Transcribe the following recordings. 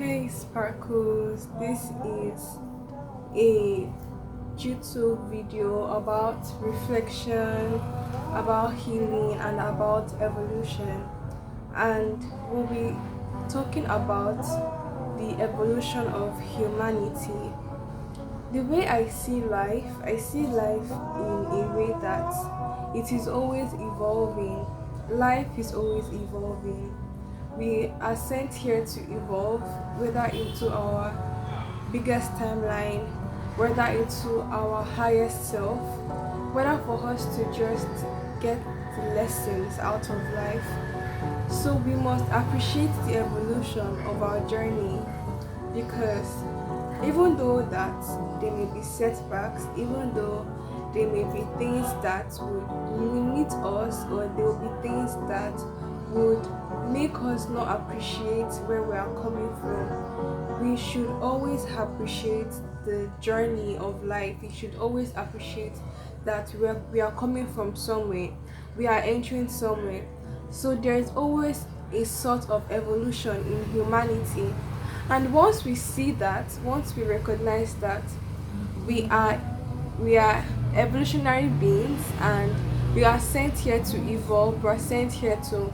Hey Sparkles, this is a YouTube video about reflection, about healing, and about evolution. And we'll be talking about the evolution of humanity. The way I see life in a way that it is always evolving. Life is always evolving. We are sent here to evolve, whether into our biggest timeline, whether into our highest self, whether for us to just get the lessons out of life. So we must appreciate the evolution of our journey because even though that there may be setbacks, even though there may be things that would limit us, or there will be things that would make us not appreciate where we are coming from, we should always appreciate the journey of life. We should always appreciate that we are coming from somewhere, we are entering somewhere. So there is always a sort of evolution in humanity, and once we see that, once we recognize that we are we are evolutionary beings and we are sent here to evolve, we are sent here to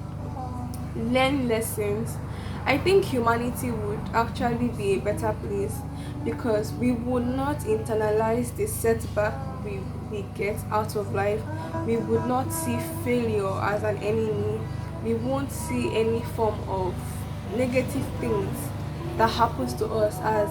learn lessons, I think humanity would actually be a better place because we would not internalize the setback we get out of life. We would not see failure as an enemy. We won't see any form of negative things that happens to us as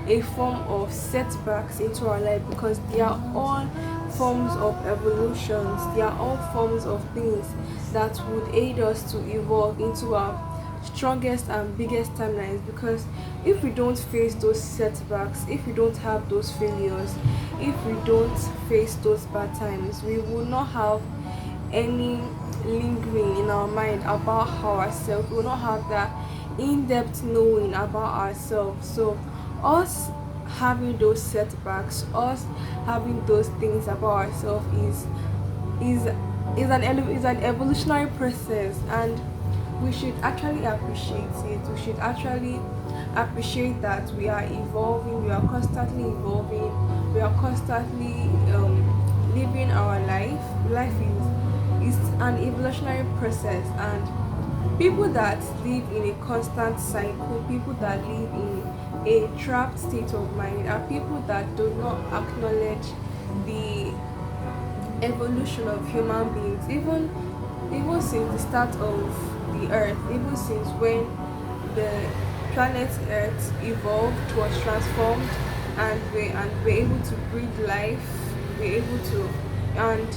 a form of setbacks into our life, because they are all forms of evolutions, they are all forms of things that would aid us to evolve into our strongest and biggest timelines. Because if we don't face those setbacks, if we don't have those failures, if we don't face those bad times, we will not have any lingering in our mind about ourselves. We will not have that in-depth knowing about ourselves. So us having those setbacks, us having those things about ourselves is is an evolutionary process, and we should actually appreciate it. We should actually appreciate that we are evolving, we are constantly evolving, we are constantly living our life. Life is an evolutionary process, and people that live in a constant cycle, people that live in a trapped state of mind, are people that do not acknowledge the evolution of human beings, even since the start of the earth, even since when the planet earth evolved, was transformed, and we're able to breathe life, we're able to, and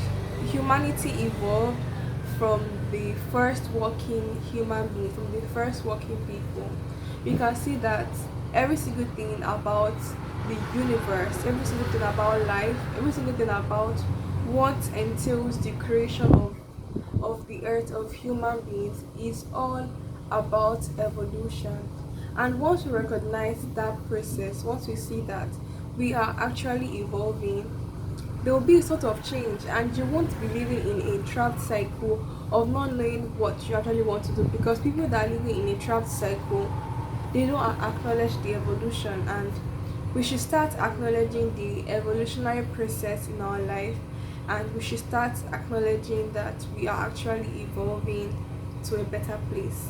humanity evolved from the first walking human being, from the first walking people. You can see that every single thing about the universe, every single thing about life, every single thing about what entails the creation of the earth, of human beings, is all about evolution. And once we recognize that process, once we see that we are actually evolving, there will be a sort of change, and you won't be living in a trapped cycle of not knowing what you actually want to do. Because people that are living in a trapped cycle, they don't acknowledge the evolution, and we should start acknowledging the evolutionary process in our life, and we should start acknowledging that we are actually evolving to a better place.